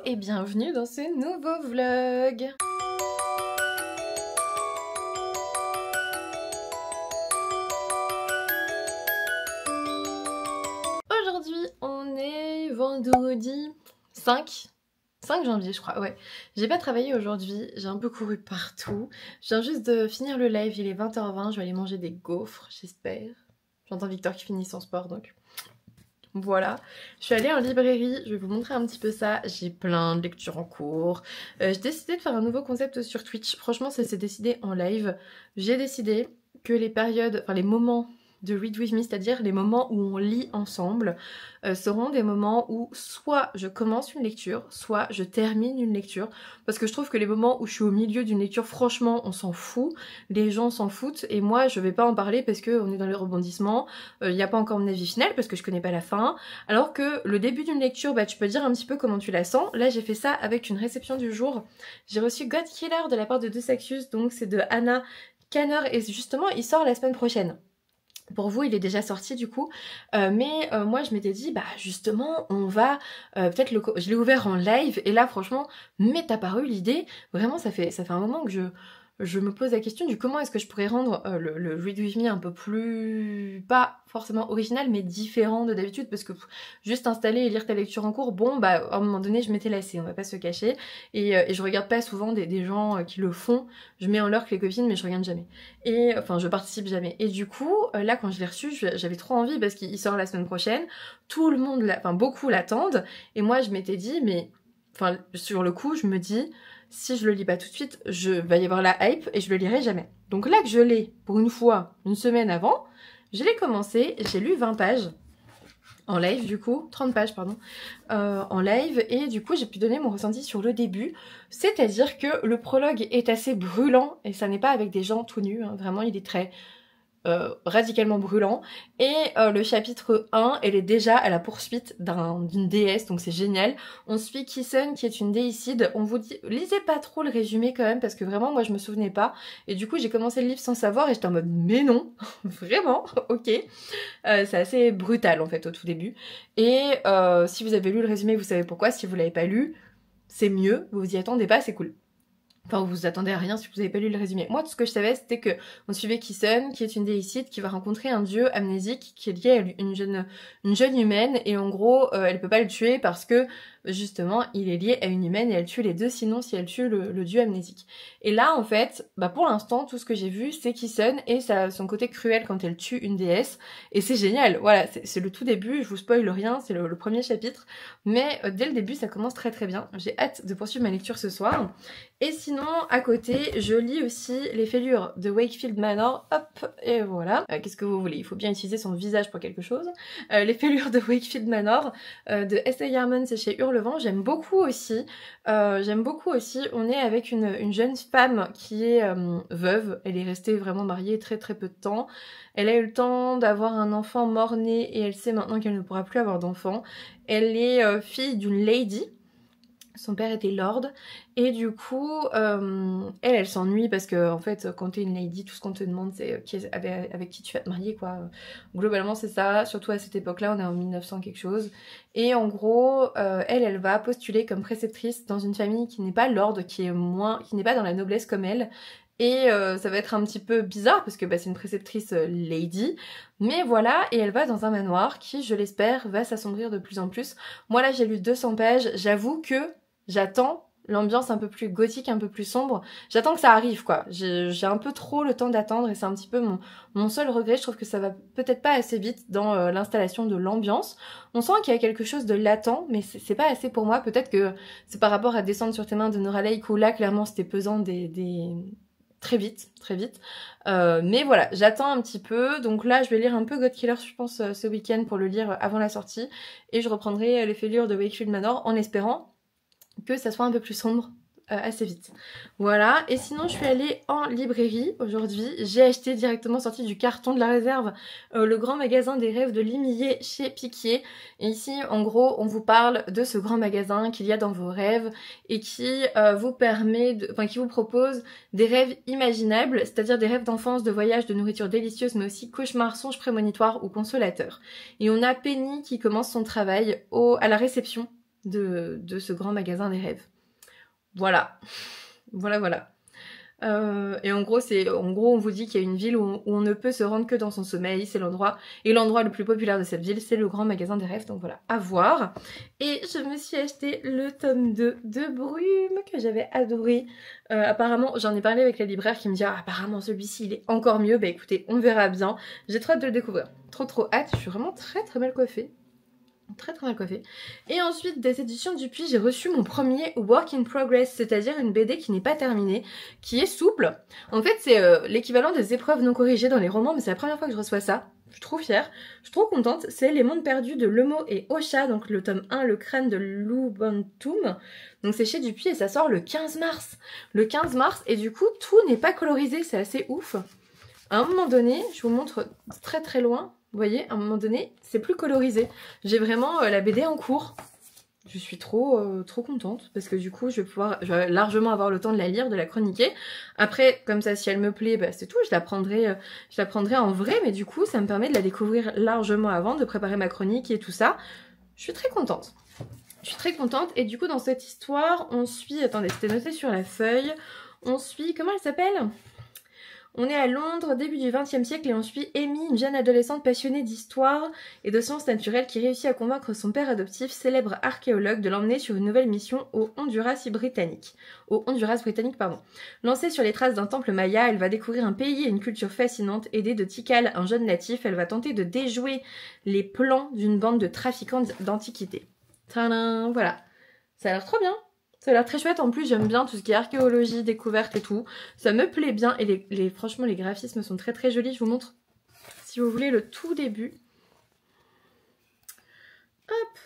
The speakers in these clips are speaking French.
et bienvenue dans ce nouveau vlog. Aujourd'hui on est vendredi 5 janvier je crois, ouais. J'ai pas travaillé aujourd'hui, j'ai un peu couru partout. Je viens juste de finir le live, il est 20h20, je vais aller manger des gaufres, j'espère. J'entends Victor qui finit son sport donc... Voilà, je suis allée en librairie, je vais vous montrer un petit peu ça, j'ai plein de lectures en cours. J'ai décidé de faire un nouveau concept sur Twitch, franchement ça s'est décidé en live. J'ai décidé que les périodes, enfin les moments de Read With Me, c'est-à-dire les moments où on lit ensemble, seront des moments où soit je commence une lecture, soit je termine une lecture, parce que je trouve que les moments où je suis au milieu d'une lecture, franchement, on s'en fout, les gens s'en foutent, et moi je vais pas en parler parce qu'on est dans les rebondissements, il n'y a pas encore mon avis final parce que je connais pas la fin, alors que le début d'une lecture, bah tu peux dire un petit peu comment tu la sens. Là j'ai fait ça avec une réception du jour, j'ai reçu God Killer de la part de Deux Saxius, donc c'est de Anna Kanner, et justement il sort la semaine prochaine. Pour vous, il est déjà sorti du coup, mais moi je m'étais dit, bah justement, on va peut-être le... Je l'ai ouvert en live, et là franchement, m'est apparue l'idée, vraiment ça fait un moment que je me pose la question du comment est-ce que je pourrais rendre le Read With Me un peu plus, pas forcément original, mais différent de d'habitude, parce que juste installer et lire ta lecture en cours, bon bah à un moment donné je m'étais lassée, on va pas se cacher, et je regarde pas souvent des gens qui le font, je mets en lurk les copines mais je regarde jamais, et enfin je participe jamais, et du coup là quand je l'ai reçu j'avais trop envie parce qu'il sort la semaine prochaine, tout le monde, enfin beaucoup l'attendent, et moi je m'étais dit, mais enfin sur le coup je me dis, si je le lis pas tout de suite, va y avoir la hype et je le lirai jamais. Donc là que je l'ai, pour une fois, une semaine avant, je l'ai commencé, j'ai lu 20 pages, en live du coup, 30 pages pardon, en live, et du coup j'ai pu donner mon ressenti sur le début, c'est-à-dire que le prologue est assez brûlant, et ça n'est pas avec des gens tout nus, hein, vraiment il est très... radicalement brûlant, et le chapitre 1, elle est déjà à la poursuite d'une déesse, donc c'est génial. On suit Kisun qui est une déicide, on vous dit, lisez pas trop le résumé quand même, parce que vraiment moi je me souvenais pas, et du coup j'ai commencé le livre sans savoir, et j'étais en mode mais non, vraiment, ok. C'est assez brutal en fait au tout début, et si vous avez lu le résumé vous savez pourquoi, si vous l'avez pas lu, c'est mieux, vous vous y attendez pas, c'est cool. Enfin, vous vous attendez à rien si vous n'avez pas lu le résumé. Moi, tout ce que je savais, c'était que on suivait Kisun, qui est une déicide qui va rencontrer un dieu amnésique qui est lié à une jeune humaine, et en gros, elle peut pas le tuer parce que, justement, il est lié à une humaine et elle tue les deux, sinon si elle tue le dieu amnésique. Et là, en fait, bah pour l'instant, tout ce que j'ai vu, c'est Kisun et son côté cruel quand elle tue une déesse, et c'est génial. Voilà, c'est le tout début, je vous spoil rien, c'est le premier chapitre, mais dès le début, ça commence très très bien. J'ai hâte de poursuivre ma lecture ce soir. Et sinon, à côté, je lis aussi Les Fêlures de Wakefield Manor. Hop, et voilà. Qu'est-ce que vous voulez? Il faut bien utiliser son visage pour quelque chose. Les Fêlures de Wakefield Manor de S.A. Yarman, c'est chez Hurlevent. J'aime beaucoup aussi. On est avec une jeune femme qui est veuve. Elle est restée vraiment mariée très très peu de temps. Elle a eu le temps d'avoir un enfant mort-né et elle sait maintenant qu'elle ne pourra plus avoir d'enfant. Elle est fille d'une lady. Son père était lord, et du coup, elle s'ennuie parce que, en fait, quand t'es une lady, tout ce qu'on te demande, c'est avec qui tu vas te marier, quoi. Globalement, c'est ça, surtout à cette époque-là, on est en 1900 quelque chose. Et en gros, elle va postuler comme préceptrice dans une famille qui n'est pas lord, qui n'est pas dans la noblesse comme elle. Et ça va être un petit peu bizarre parce que bah, c'est une préceptrice lady, mais voilà, et elle va dans un manoir qui, je l'espère, va s'assombrir de plus en plus. Moi là j'ai lu 200 pages, j'avoue que j'attends l'ambiance un peu plus gothique, un peu plus sombre, j'attends que ça arrive quoi, j'ai un peu trop le temps d'attendre, et c'est un petit peu mon seul regret. Je trouve que ça va peut-être pas assez vite dans l'installation de l'ambiance. On sent qu'il y a quelque chose de latent, mais c'est pas assez pour moi. Peut-être que c'est par rapport à Descendre sur tes mains de Nora Lake, où là clairement c'était pesant très vite. Mais voilà, j'attends un petit peu. Donc là, je vais lire un peu God Killer, je pense, ce week-end pour le lire avant la sortie. Et je reprendrai Les Fêlures de Wakefield Manor en espérant que ça soit un peu plus sombre assez vite. Voilà, et sinon je suis allée en librairie aujourd'hui. J'ai acheté directement, sorti du carton de la réserve, le grand magasin des rêves de Limillier chez Piquier. Et ici en gros on vous parle de ce grand magasin qu'il y a dans vos rêves et qui qui vous propose des rêves imaginables, c'est-à-dire des rêves d'enfance, de voyage, de nourriture délicieuse, mais aussi cauchemars, songes prémonitoires ou consolateurs. Et on a Penny qui commence son travail à la réception de ce grand magasin des rêves. Voilà. Voilà. Et en gros, on vous dit qu'il y a une ville où on ne peut se rendre que dans son sommeil, c'est l'endroit. Et l'endroit le plus populaire de cette ville, c'est le grand magasin des rêves. Donc voilà, à voir. Et je me suis acheté le tome 2 de Brume, que j'avais adoré. Apparemment, j'en ai parlé avec la libraire qui me dit apparemment celui-ci il est encore mieux. Bah écoutez, on verra bien. J'ai trop hâte de le découvrir. Trop hâte. Je suis vraiment très mal coiffée. Très mal coiffée. Et ensuite des éditions Dupuis, j'ai reçu mon premier work in progress, c'est-à-dire une BD qui n'est pas terminée, qui est souple. En fait c'est l'équivalent des épreuves non corrigées dans les romans, mais c'est la première fois que je reçois ça. Je suis trop fière, je suis trop contente. C'est Les Mondes Perdus de Lemo et Ocha, donc le tome 1, Le Crâne de Loubantoum. Donc c'est chez Dupuis et ça sort le 15 mars. Le 15 mars, et du coup tout n'est pas colorisé, c'est assez ouf. À un moment donné, je vous montre très loin. Vous voyez, à un moment donné, c'est plus colorisé. J'ai vraiment la BD en cours. Je suis trop contente parce que du coup, je vais largement avoir le temps de la lire, de la chroniquer. Après, comme ça, si elle me plaît, bah, c'est tout. Je la prendrai en vrai, mais du coup, ça me permet de la découvrir largement avant, de préparer ma chronique et tout ça. Je suis très contente. Je suis très contente. Et du coup, dans cette histoire, on suit... Attendez, c'était noté sur la feuille. On suit... Comment elle s'appelle ? On est à Londres, début du XXe siècle, et on suit Amy, une jeune adolescente passionnée d'histoire et de sciences naturelles qui réussit à convaincre son père adoptif, célèbre archéologue, de l'emmener sur une nouvelle mission au Honduras britannique. Lancée sur les traces d'un temple maya, elle va découvrir un pays et une culture fascinante. Aidée de Tikal, un jeune natif, elle va tenter de déjouer les plans d'une bande de trafiquants d'antiquités. Tadam, voilà. Ça a l'air trop bien. Ça a l'air très chouette, en plus j'aime bien tout ce qui est archéologie, découverte et tout. Ça me plaît bien et franchement les graphismes sont très jolis. Je vous montre, si vous voulez, le tout début. Hop,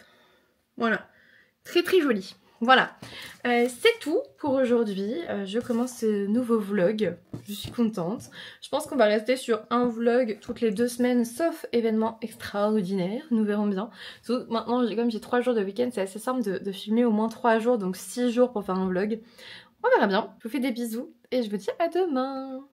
voilà, très joli. Voilà, c'est tout pour aujourd'hui. Je commence ce nouveau vlog. Je suis contente. Je pense qu'on va rester sur un vlog toutes les 2 semaines, sauf événement extraordinaire. Nous verrons bien. Surtout maintenant, comme j'ai 3 jours de week-end, c'est assez simple de filmer au moins 3 jours, donc 6 jours pour faire un vlog. On verra bien. Je vous fais des bisous et je vous dis à demain.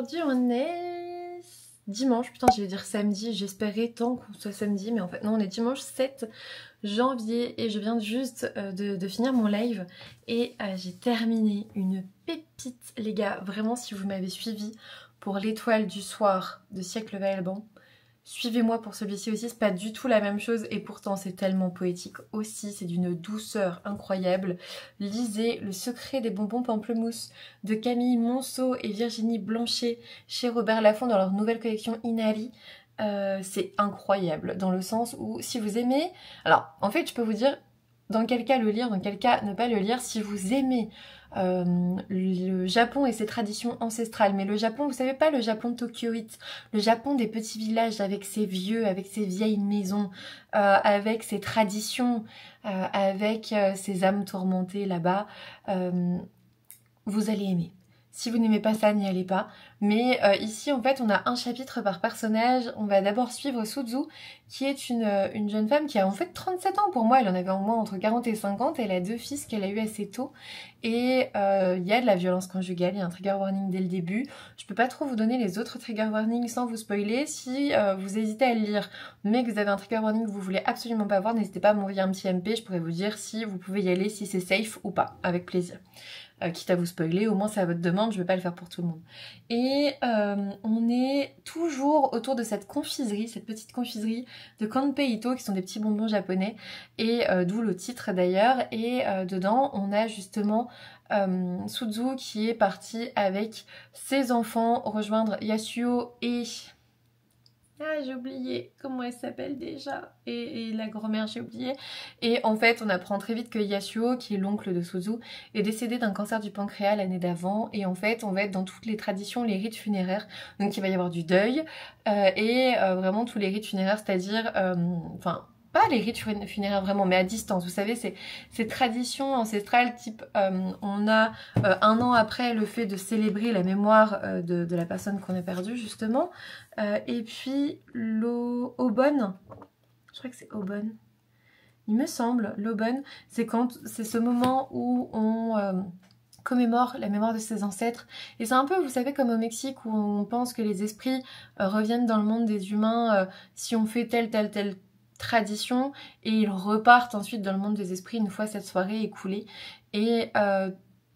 Aujourd'hui on est dimanche, putain j'allais dire samedi, j'espérais tant qu'on soit samedi, mais en fait non, on est dimanche 7 janvier et je viens juste de finir mon live et j'ai terminé une pépite les gars. Vraiment, si vous m'avez suivi pour l'étoile du soir de Siècle Vaillant, suivez-moi pour celui-ci aussi, c'est pas du tout la même chose et pourtant c'est tellement poétique aussi, c'est d'une douceur incroyable. Lisez Le secret des bonbons pamplemousse de Camille Monceau et Virginie Blanchet chez Robert Laffont dans leur nouvelle collection Inali. C'est incroyable dans le sens où si vous aimez... Alors en fait je peux vous dire dans quel cas le lire, dans quel cas ne pas le lire. Si vous aimez le Japon et ses traditions ancestrales, mais le Japon, vous savez pas, le Japon tokyoïte, le Japon des petits villages avec ses vieux, avec ses vieilles maisons, avec ses traditions, avec ses âmes tourmentées là-bas, vous allez aimer. Si vous n'aimez pas ça, n'y allez pas. Mais ici, en fait, on a un chapitre par personnage. On va d'abord suivre Suzu, qui est une jeune femme qui a en fait 37 ans pour moi. Elle en avait au moins entre 40 et 50. Elle a 2 fils qu'elle a eu assez tôt. Et il y a de la violence conjugale, il y a un trigger warning dès le début. Je peux pas trop vous donner les autres trigger warnings sans vous spoiler. Si vous hésitez à le lire, mais que vous avez un trigger warning que vous voulez absolument pas voir, n'hésitez pas à m'envoyer un petit MP. Je pourrais vous dire si vous pouvez y aller, si c'est safe ou pas, avec plaisir. Quitte à vous spoiler, au moins c'est à votre demande, je vais pas le faire pour tout le monde. Et on est toujours autour de cette confiserie, cette petite confiserie de Kanpei Ito, qui sont des petits bonbons japonais, et d'où le titre d'ailleurs. Et dedans, on a justement Suzu qui est partie avec ses enfants rejoindre Yasuo et... Ah, j'ai oublié comment elle s'appelle déjà. Et la grand-mère, j'ai oublié. Et en fait, on apprend très vite que Yasuo, qui est l'oncle de Suzu, est décédé d'un cancer du pancréas l'année d'avant. Et en fait, on va être dans toutes les traditions, les rites funéraires. Donc, il va y avoir du deuil. Vraiment tous les rites funéraires, c'est-à-dire... Enfin... pas les rites funéraires vraiment, mais à distance. Vous savez, ces traditions ancestrales type on a un an après le fait de célébrer la mémoire de la personne qu'on a perdue justement. Et puis l'Obon, je crois que c'est Obon, il me semble, l'Obon, c'est ce moment où on commémore la mémoire de ses ancêtres. Et c'est un peu, vous savez, comme au Mexique où on pense que les esprits reviennent dans le monde des humains si on fait telle tradition et ils repartent ensuite dans le monde des esprits une fois cette soirée écoulée. Et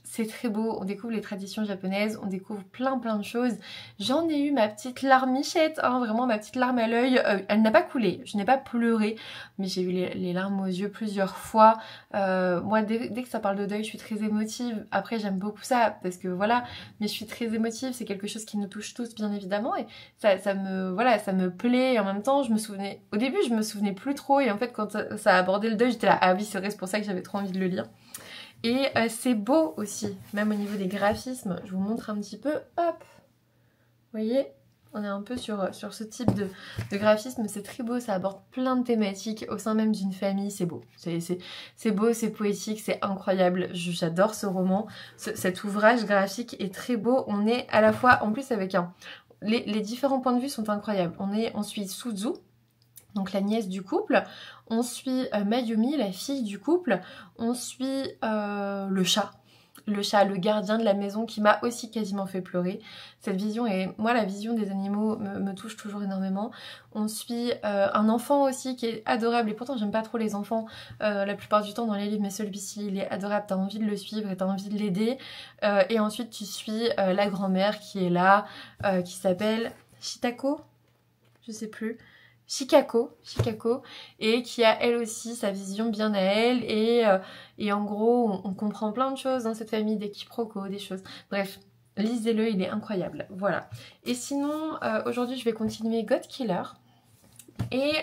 c'est très beau, on découvre les traditions japonaises, on découvre plein de choses. J'en ai eu ma petite larmichette, hein, vraiment ma petite larme à l'œil. Elle n'a pas coulé, je n'ai pas pleuré, mais j'ai eu les larmes aux yeux plusieurs fois. Moi, dès que ça parle de deuil, je suis très émotive. Après, j'aime beaucoup ça, parce que voilà, mais je suis très émotive, c'est quelque chose qui nous touche tous, bien évidemment, et ça me plaît. Et en même temps, au début, je me souvenais plus trop, et en fait, quand ça a abordé le deuil, j'étais là, ah oui, c'est vrai, c'est pour ça que j'avais trop envie de le lire. Et c'est beau aussi, même au niveau des graphismes. Je vous montre un petit peu, hop, vous voyez, on est un peu sur ce type de graphisme, c'est très beau, ça aborde plein de thématiques au sein même d'une famille, c'est beau. C'est beau, c'est poétique, c'est incroyable, j'adore ce roman. Cet ouvrage graphique est très beau, on est à la fois, en plus avec les différents points de vue sont incroyables. On suit Suzu, donc la nièce du couple, on suit Mayumi, la fille du couple, on suit le chat, le gardien de la maison qui m'a aussi quasiment fait pleurer. Cette vision, et moi la vision des animaux me touche toujours énormément. On suit un enfant aussi qui est adorable, et pourtant j'aime pas trop les enfants la plupart du temps dans les livres, mais celui-ci il est adorable, t'as envie de le suivre et t'as envie de l'aider. Et ensuite tu suis la grand-mère qui est là, qui s'appelle Shitako, je sais plus. Chikako, et qui a elle aussi sa vision bien à elle, et en gros on comprend plein de choses dans cette famille, des quiproquos, des choses, bref, lisez-le, il est incroyable, voilà. Et sinon, aujourd'hui je vais continuer God Killer, et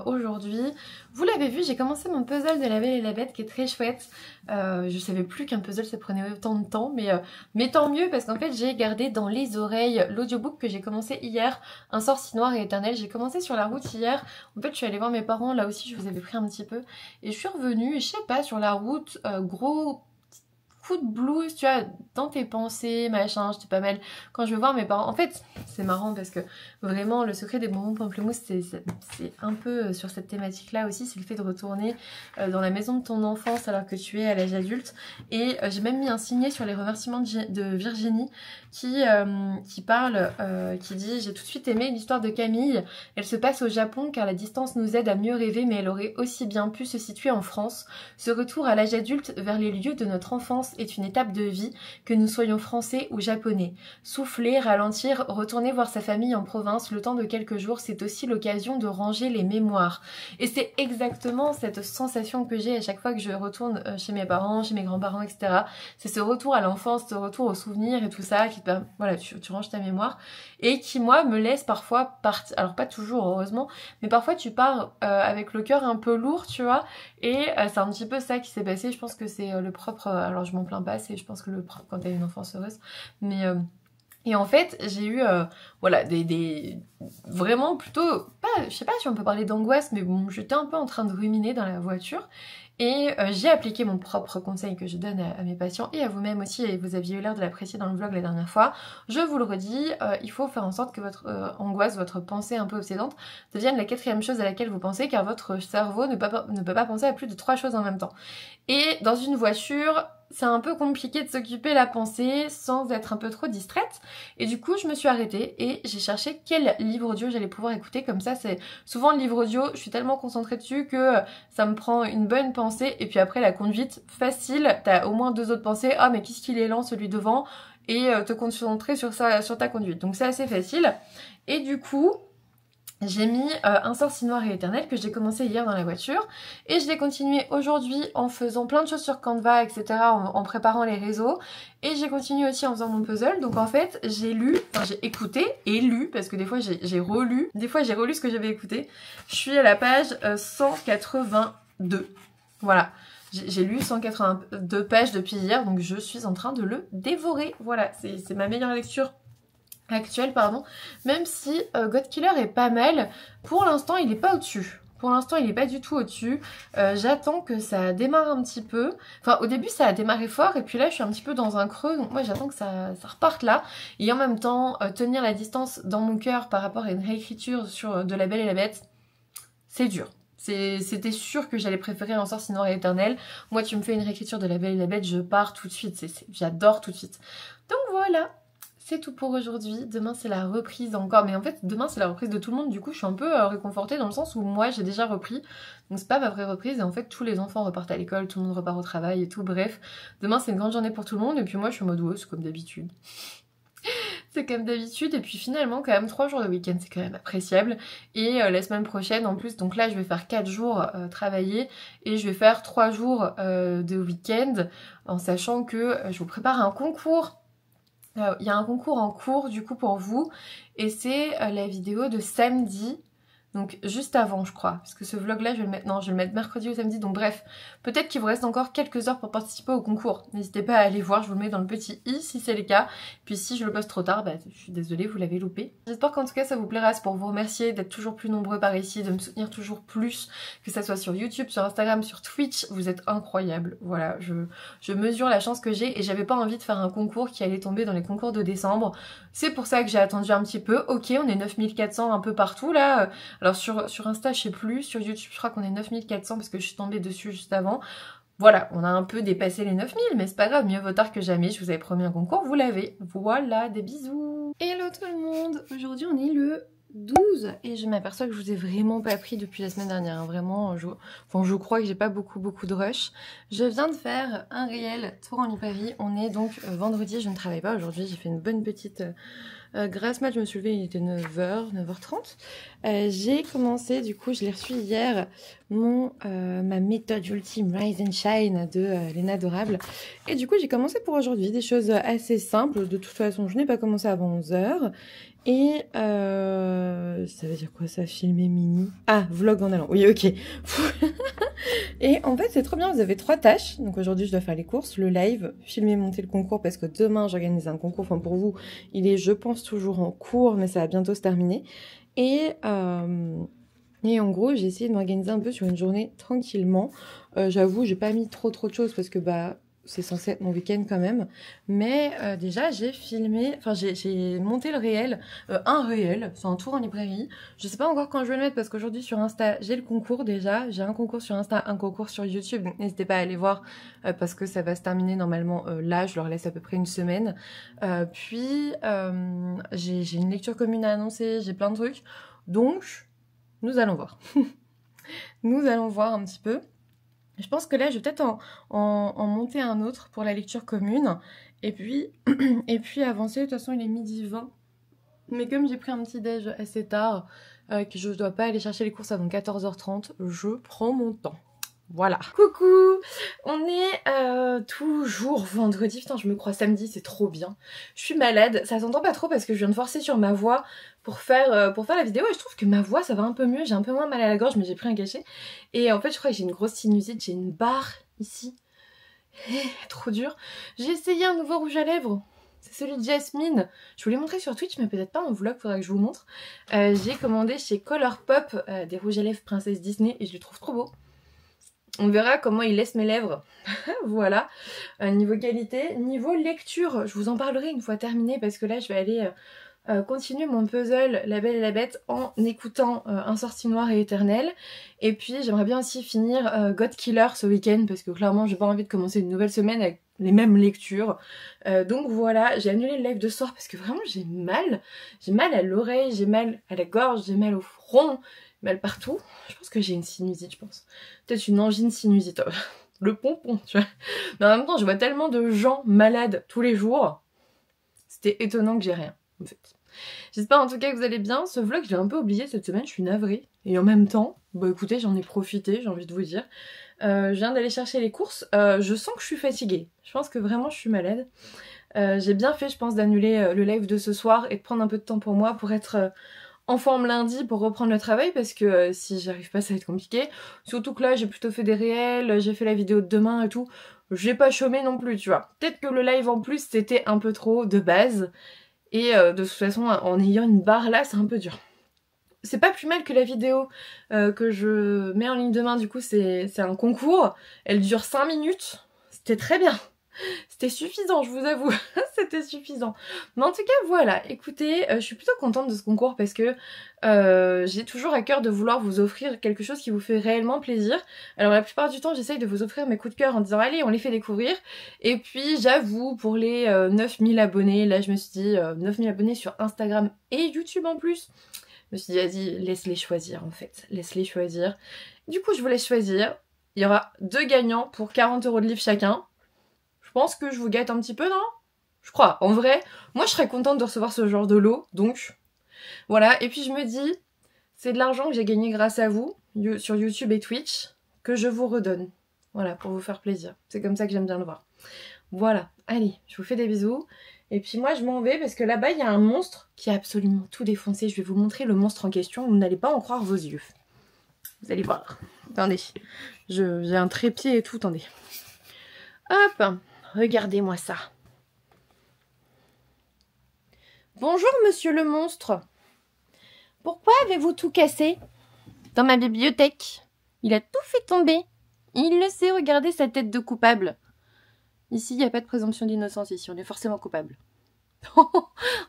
aujourd'hui, vous l'avez vu, j'ai commencé mon puzzle de La Belle et la Bête qui est très chouette. Je savais plus qu'un puzzle ça prenait autant de temps, mais tant mieux parce qu'en fait j'ai gardé dans les oreilles l'audiobook que j'ai commencé hier, Un sort si noir et éternel. J'ai commencé sur la route hier, en fait je suis allée voir mes parents, là aussi je vous avais pris un petit peu, et je suis revenue, et je sais pas, sur la route, gros coup de blues, tu vois, dans tes pensées, machin, j'étais pas mal. Quand je vais voir mes parents, en fait, c'est marrant parce que vraiment, le secret des bonbons pamplemousse, c'est un peu sur cette thématique-là aussi, c'est le fait de retourner dans la maison de ton enfance alors que tu es à l'âge adulte. Et j'ai même mis un signet sur les remerciements de Virginie qui parle, qui dit « J'ai tout de suite aimé l'histoire de Camille. Elle se passe au Japon car la distance nous aide à mieux rêver, mais elle aurait aussi bien pu se situer en France. Ce retour à l'âge adulte vers les lieux de notre enfance est une étape de vie, que nous soyons français ou japonais. Souffler, ralentir, retourner voir sa famille en province le temps de quelques jours, c'est aussi l'occasion de ranger les mémoires. » Et c'est exactement cette sensation que j'ai à chaque fois que je retourne chez mes parents, chez mes grands-parents, etc. C'est ce retour à l'enfance, ce retour aux souvenirs et tout ça, qui te, voilà, tu ranges ta mémoire, et qui, moi, me laisse parfois partir. Alors pas toujours, heureusement, mais parfois tu pars avec le cœur un peu lourd, tu vois, et c'est un petit peu ça qui s'est passé. Je pense que c'est le propre, alors je m'en plains pas, c'est je pense que le propre quand t'as une enfance heureuse, mais et en fait j'ai eu voilà des vraiment plutôt pas, je sais pas si on peut parler d'angoisse, mais bon, j'étais un peu en train de ruminer dans la voiture. Et j'ai appliqué mon propre conseil que je donne à mes patients et à vous-même aussi, et vous aviez eu l'air de l'apprécier dans le vlog la dernière fois. Je vous le redis, il faut faire en sorte que votre angoisse, votre pensée un peu obsédante devienne la quatrième chose à laquelle vous pensez, car votre cerveau ne peut pas penser à plus de 3 choses en même temps. Et dans une voiture, c'est un peu compliqué de s'occuper la pensée sans être un peu trop distraite. Et du coup, je me suis arrêtée et j'ai cherché quel livre audio j'allais pouvoir écouter. Comme ça, c'est souvent le livre audio, je suis tellement concentrée dessus que ça me prend une bonne pensée. Et puis après, la conduite, facile, t'as au moins 2 autres pensées. Ah, mais qu'est-ce qu'il est lent, celui devant. Et te concentrer sur ta conduite. Donc c'est assez facile. Et du coup, j'ai mis Un sorcier noir et éternel que j'ai commencé hier dans la voiture, et je l'ai continué aujourd'hui en faisant plein de choses sur Canva, etc., en préparant les réseaux, et j'ai continué aussi en faisant mon puzzle. Donc en fait j'ai écouté et lu, parce que des fois j'ai relu ce que j'avais écouté. Je suis à la page 182, voilà. J'ai lu 182 pages depuis hier, donc je suis en train de le dévorer. Voilà, c'est ma meilleure lecture actuelle, pardon, même si God Killer est pas mal, pour l'instant il est pas au-dessus. Pour l'instant, il est pas du tout au-dessus. J'attends que ça démarre un petit peu. Enfin, au début, ça a démarré fort, et puis là, je suis un petit peu dans un creux. Donc moi, j'attends que ça reparte là. Et en même temps, tenir la distance dans mon cœur par rapport à une réécriture sur de La Belle et la Bête, c'est dur. C'était sûr que j'allais préférer Un sorcier noir et éternel. Moi, tu me fais une réécriture de La Belle et la Bête, je pars tout de suite. J'adore tout de suite. Donc voilà. C'est tout pour aujourd'hui. Demain c'est la reprise encore, mais en fait demain c'est la reprise de tout le monde, du coup je suis un peu réconfortée dans le sens où moi j'ai déjà repris, donc c'est pas ma vraie reprise, et en fait tous les enfants repartent à l'école, tout le monde repart au travail et tout, bref. Demain c'est une grande journée pour tout le monde, et puis moi je suis en mode ouais, c'est comme d'habitude. C'est comme d'habitude, et puis finalement quand même 3 jours de week-end c'est quand même appréciable. Et la semaine prochaine en plus, donc là je vais faire 4 jours travailler, et je vais faire 3 jours de week-end, en sachant que je vous prépare un concours. Il y a un concours en cours du coup pour vous, et c'est la vidéo de samedi, donc juste avant je crois, parce que ce vlog là je vais le mettre, non je vais le mettre mercredi ou samedi, donc bref, peut-être qu'il vous reste encore quelques heures pour participer au concours. N'hésitez pas à aller voir, je vous le mets dans le petit i si c'est le cas, puis si je le poste trop tard, bah je suis désolée, vous l'avez loupé. J'espère qu'en tout cas ça vous plaira, c'est pour vous remercier d'être toujours plus nombreux par ici, de me soutenir toujours plus, que ça soit sur YouTube, sur Instagram, sur Twitch, vous êtes incroyables. Voilà, je mesure la chance que j'ai, et j'avais pas envie de faire un concours qui allait tomber dans les concours de décembre. C'est pour ça que j'ai attendu un petit peu. Ok, on est 9400 un peu partout là. Alors sur Insta je sais plus, sur YouTube je crois qu'on est 9400 parce que je suis tombée dessus juste avant. Voilà, on a un peu dépassé les 9000, mais c'est pas grave, mieux vaut tard que jamais. Je vous avais promis un concours, vous l'avez. Voilà, des bisous. Hello tout le monde, aujourd'hui on est le 12 et je m'aperçois que je vous ai vraiment pas pris depuis la semaine dernière, hein. Vraiment, je crois que j'ai pas beaucoup de rush. Je viens de faire un réel tour en Paris. On est donc vendredi, je ne travaille pas aujourd'hui, j'ai fait une bonne petite grasse mat, je me suis levée, il était 9h, 9h30. J'ai commencé, du coup je l'ai reçu hier, ma méthode ultime Rise and Shine de Léna Adorable. Et du coup j'ai commencé pour aujourd'hui, des choses assez simples. De toute façon je n'ai pas commencé avant 11h. Et ça veut dire quoi ça, filmer mini? Ah, vlog en allant, oui ok. Et en fait c'est trop bien, vous avez 3 tâches. Donc aujourd'hui je dois faire les courses, le live, filmer, monter le concours, parce que demain j'organise un concours, enfin pour vous il est je pense toujours en cours, mais ça va bientôt se terminer. Et en gros j'ai essayé de m'organiser un peu sur une journée tranquillement. J'avoue j'ai pas mis trop de choses parce que bah c'est censé être mon week-end quand même. Mais déjà, j'ai filmé, enfin j'ai monté le réel, un réel, c'est un tour en librairie. Je sais pas encore quand je vais le mettre parce qu'aujourd'hui sur Insta, j'ai le concours déjà. J'ai un concours sur Insta, un concours sur YouTube. Donc n'hésitez pas à aller voir parce que ça va se terminer normalement là. Je leur laisse à peu près une semaine. Puis j'ai une lecture commune à annoncer, j'ai plein de trucs. Donc, nous allons voir. Nous allons voir un petit peu. Je pense que là, je vais peut-être en monter un autre pour la lecture commune. Et puis avancer. De toute façon, il est 12h20. Mais comme j'ai pris un petit déj assez tard, que je ne dois pas aller chercher les courses avant 14h30, je prends mon temps. Voilà. Coucou, on est toujours vendredi. Putain, je me crois samedi, c'est trop bien. Je suis malade, ça s'entend pas trop parce que je viens de forcer sur ma voix pour faire la vidéo et je trouve que ma voix ça va un peu mieux. J'ai un peu moins mal à la gorge mais j'ai pris un cachet. Et en fait je crois que j'ai une grosse sinusite, j'ai une barre ici. Trop dur. J'ai essayé un nouveau rouge à lèvres. C'est celui de Jasmine. Je vous l'ai montré sur Twitch mais peut-être pas en vlog, faudra que je vous montre. J'ai commandé chez Colourpop des rouges à lèvres Princesse Disney et je les trouve trop beaux. On verra comment il laisse mes lèvres. Voilà. Niveau qualité. Niveau lecture, je vous en parlerai une fois terminé parce que là je vais aller continuer mon puzzle La Belle et la Bête en écoutant Un sorcier noir et éternel. Et puis j'aimerais bien aussi finir God Killer ce week-end parce que clairement j'ai pas envie de commencer une nouvelle semaine avec les mêmes lectures. Donc voilà, j'ai annulé le live de ce soir parce que vraiment j'ai mal. J'ai mal à l'oreille, j'ai mal à la gorge, j'ai mal au front. Mal partout. Je pense que j'ai une sinusite, je pense. Peut-être une angine sinusite. Le pompon, tu vois. Mais en même temps, je vois tellement de gens malades tous les jours. C'était étonnant que j'ai rien, en fait. J'espère en tout cas que vous allez bien. Ce vlog, je l'ai un peu oublié cette semaine, je suis navrée. Et en même temps, bah écoutez, j'en ai profité, j'ai envie de vous dire. Je viens d'aller chercher les courses. Je sens que je suis fatiguée. Je pense que vraiment, je suis malade. J'ai bien fait, je pense, d'annuler le live de ce soir et de prendre un peu de temps pour moi pour être... en forme lundi pour reprendre le travail parce que si j'arrive pas ça va être compliqué. Surtout que là j'ai plutôt fait des réels, j'ai fait la vidéo de demain et tout. J'ai pas chômé non plus, tu vois. Peut-être que le live en plus c'était un peu trop de base. Et de toute façon en ayant une barre là c'est un peu dur. C'est pas plus mal que la vidéo que je mets en ligne demain, du coup c'est un concours. Elle dure 5 minutes. C'était très bien. C'était suffisant, je vous avoue. C'était suffisant. Mais en tout cas, voilà. Écoutez, je suis plutôt contente de ce concours parce que j'ai toujours à cœur de vouloir vous offrir quelque chose qui vous fait réellement plaisir. Alors la plupart du temps, j'essaye de vous offrir mes coups de cœur en disant allez, on les fait découvrir. Et puis j'avoue, pour les 9000 abonnés, là je me suis dit 9000 abonnés sur Instagram et YouTube en plus. Je me suis dit vas-y, laisse-les choisir en fait. Laisse-les choisir. Du coup, je vous laisse choisir. Il y aura 2 gagnants pour 40 € de livre chacun. Je pense que je vous gâte un petit peu, non? Je crois. En vrai, moi je serais contente de recevoir ce genre de lot, donc voilà. Et puis je me dis, c'est de l'argent que j'ai gagné grâce à vous, sur YouTube et Twitch, que je vous redonne. Voilà, pour vous faire plaisir. C'est comme ça que j'aime bien le voir. Voilà, allez, je vous fais des bisous. Et puis moi je m'en vais parce que là-bas il y a un monstre qui a absolument tout défoncé. Je vais vous montrer le monstre en question, vous n'allez pas en croire vos yeux. Vous allez voir. Attendez, j'ai un trépied et tout, attendez. Hop! Regardez-moi ça. Bonjour, monsieur le monstre. Pourquoi avez-vous tout cassé dans ma bibliothèque? Il a tout fait tomber. Il le sait, regardez sa tête de coupable. Ici, il n'y a pas de présomption d'innocence, ici, on est forcément coupable.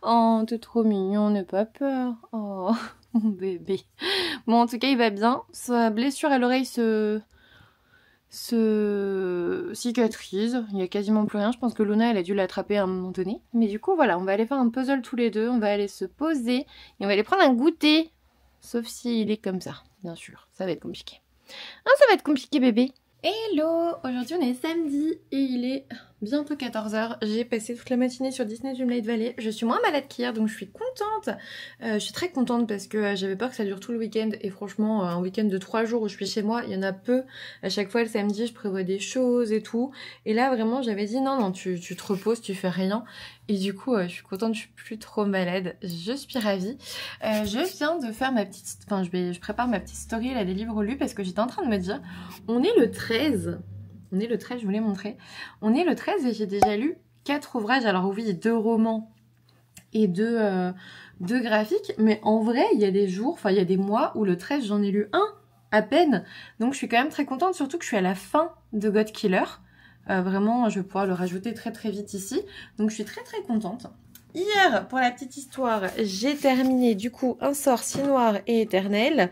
Oh, t'es trop mignon, n'aie pas peur. Oh, mon bébé. Bon, en tout cas, il va bien. Sa blessure à l'oreille se cicatrise, il n'y a quasiment plus rien. Je pense que Luna elle a dû l'attraper à un moment donné. Mais du coup voilà, on va aller faire un puzzle tous les deux, on va aller se poser et on va aller prendre un goûter. Sauf s'il est comme ça, bien sûr, ça va être compliqué. Ah, ça va être compliqué bébé. Hello, aujourd'hui on est samedi et il est bientôt 14h. J'ai passé toute la matinée sur Disney Dreamlight Valley. Je suis moins malade qu'hier donc je suis contente. Je suis très contente parce que j'avais peur que ça dure tout le week-end et franchement un week-end de 3 jours où je suis chez moi, il y en a peu. À chaque fois le samedi je prévois des choses et tout. Et là vraiment j'avais dit non tu te reposes, tu fais rien. Et du coup je suis contente, je suis plus trop malade. Je suis ravie. Je viens de faire ma petite... Enfin je prépare ma petite story là des livres lus parce que j'étais en train de me dire on est le 13. On est le 13, je vous l'ai montré. On est le 13 et j'ai déjà lu 4 ouvrages. Alors oui, 2 romans et 2 graphiques. Mais en vrai, il y a des jours, enfin il y a des mois où le 13, j'en ai lu un à peine. Donc je suis quand même très contente, surtout que je suis à la fin de God Killer. Vraiment, je vais pouvoir le rajouter très très vite ici. Donc je suis très très contente. Hier, pour la petite histoire, j'ai terminé du coup Un sort si noir et éternel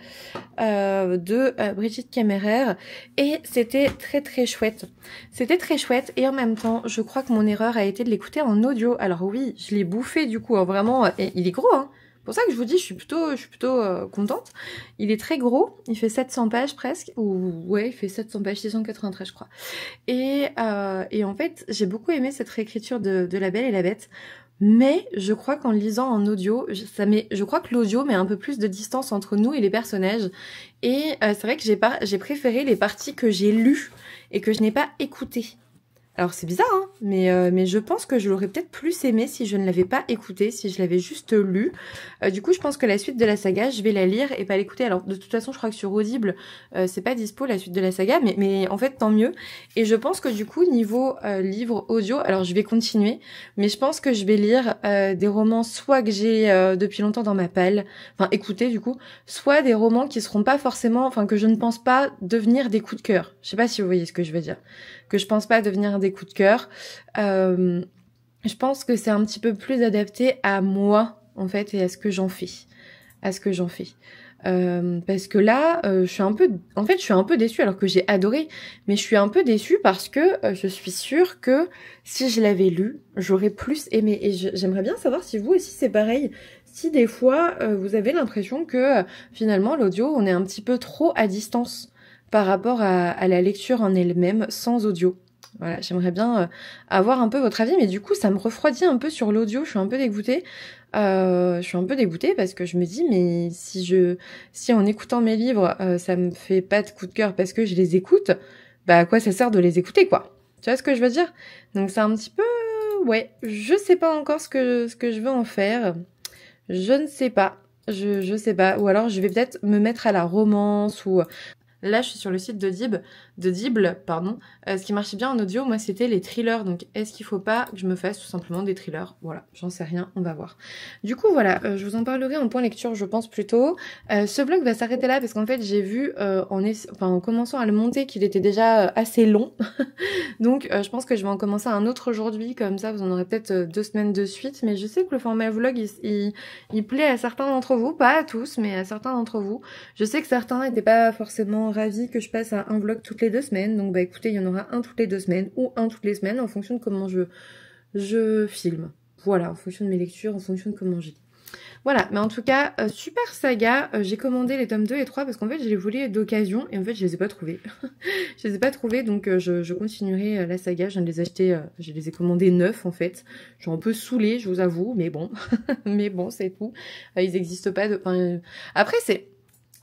de Brigitte Camérer et c'était très très chouette. C'était très chouette et en même temps, je crois que mon erreur a été de l'écouter en audio. Alors oui, je l'ai bouffé du coup, hein, vraiment, et il est gros, hein. C'est pour ça que je vous dis, je suis plutôt contente. Il est très gros, il fait 700 pages presque, ou ouais, il fait 700 pages, 693 je crois. Et en fait, j'ai beaucoup aimé cette réécriture de La Belle et la Bête. Mais je crois qu'en lisant en audio, je crois que l'audio met un peu plus de distance entre nous et les personnages. Et c'est vrai que j'ai préféré les parties que j'ai lues et que je n'ai pas écoutées. Alors c'est bizarre, hein, mais je pense que je l'aurais peut-être plus aimé si je ne l'avais pas écouté, si je l'avais juste lu. Du coup, je pense que la suite de la saga, je vais la lire et pas l'écouter. Alors de toute façon, je crois que sur Audible, c'est pas dispo la suite de la saga, mais en fait, tant mieux. Et je pense que du coup, niveau livre audio, alors je vais continuer, mais je pense que je vais lire des romans soit que j'ai depuis longtemps dans ma palle, enfin écouter du coup, soit des romans qui seront pas forcément, enfin que je ne pense pas devenir des coups de cœur. Je sais pas si vous voyez ce que je veux dire. Que je pense pas devenir des coups de cœur. Je pense que c'est un petit peu plus adapté à moi, en fait, et à ce que j'en fais. Parce que là, je suis un peu déçue, alors que j'ai adoré, mais je suis un peu déçue parce que je suis sûre que si je l'avais lu, j'aurais plus aimé. Et j'aimerais bien savoir si vous aussi c'est pareil. Si des fois, vous avez l'impression que finalement, l'audio, on est un petit peu trop à distance par rapport à la lecture en elle-même sans audio. Voilà, j'aimerais bien avoir un peu votre avis, mais du coup, ça me refroidit un peu sur l'audio, je suis un peu dégoûtée. Parce que je me dis, mais si en écoutant mes livres, ça me fait pas de coup de cœur parce que je les écoute, bah à quoi ça sert de les écouter, quoi? Tu vois ce que je veux dire? Donc c'est un petit peu... Ouais, je sais pas encore ce que je veux en faire. Je ne sais pas. Je sais pas. Ou alors je vais peut-être me mettre à la romance ou... Là, je suis sur le site d'Audible, pardon. Ce qui marchait bien en audio, moi, c'était les thrillers. Donc, est-ce qu'il faut pas que je me fasse tout simplement des thrillers? Voilà, j'en sais rien, on va voir. Du coup, voilà, je vous en parlerai en point lecture, je pense plutôt. Ce vlog va s'arrêter là parce qu'en fait, j'ai vu en commençant à le monter qu'il était déjà assez long. Donc, je pense que je vais en commencer un autre aujourd'hui. Comme ça, vous en aurez peut-être 2 semaines de suite. Mais je sais que le format vlog, il plaît à certains d'entre vous. Pas à tous, mais à certains d'entre vous. Je sais que certains n'étaient pas forcément ravis que je passe à un vlog toutes les 2 semaines. Donc bah écoutez, il y en aura un toutes les 2 semaines ou un toutes les semaines en fonction de comment je filme. Voilà, en fonction de mes lectures, en fonction de comment je lis. Voilà, mais en tout cas, super saga. J'ai commandé les tomes 2 et 3 parce qu'en fait, je les voulais d'occasion et en fait, je les ai pas trouvés. Je les ai pas trouvés, donc je continuerai la saga. Je viens de les acheter, je les ai commandés neufs en fait. Je suis un peu saoulée, je vous avoue, mais bon. Mais bon, c'est tout. Ils existent pas de... Après,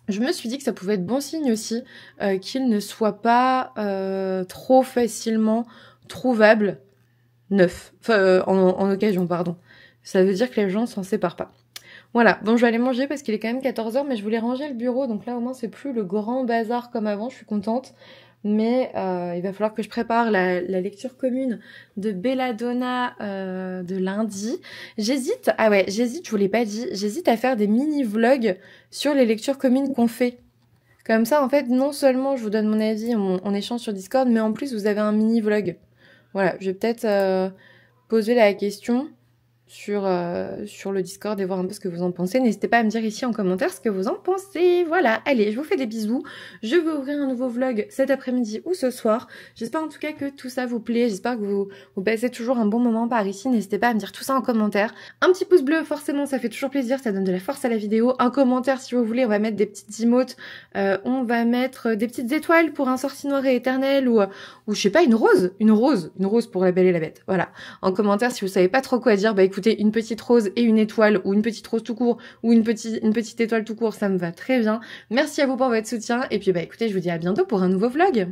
je me suis dit que ça pouvait être bon signe aussi qu'ils ne soient pas trop facilement trouvables neufs. Enfin, en occasion, pardon. Ça veut dire que les gens s'en séparent pas. Voilà, bon je vais aller manger parce qu'il est quand même 14 h, mais je voulais ranger le bureau, donc là au moins c'est plus le grand bazar comme avant, je suis contente. Mais il va falloir que je prépare la lecture commune de Belladonna de lundi. J'hésite, je vous l'ai pas dit, j'hésite à faire des mini-vlogs sur les lectures communes qu'on fait. Comme ça, en fait, non seulement je vous donne mon avis, on échange sur Discord, mais en plus vous avez un mini-vlog. Voilà, je vais peut-être poser la question sur le Discord et voir un peu ce que vous en pensez. N'hésitez pas à me dire ici en commentaire ce que vous en pensez. Voilà, allez, je vous fais des bisous. Je vais ouvrir un nouveau vlog cet après-midi ou ce soir. J'espère en tout cas que tout ça vous plaît. J'espère que vous passez toujours un bon moment par ici. N'hésitez pas à me dire tout ça en commentaire. Un petit pouce bleu, forcément, ça fait toujours plaisir. Ça donne de la force à la vidéo. Un commentaire si vous voulez. On va mettre des petites emotes. On va mettre des petites étoiles pour un sorti noir et éternel ou je sais pas, une rose pour La Belle et la Bête. Voilà. En commentaire, si vous savez pas trop quoi dire, bah écoutez, une petite rose et une étoile, ou une petite rose tout court, ou une petite étoile tout court, ça me va très bien. Merci à vous pour votre soutien, et puis bah écoutez, je vous dis à bientôt pour un nouveau vlog.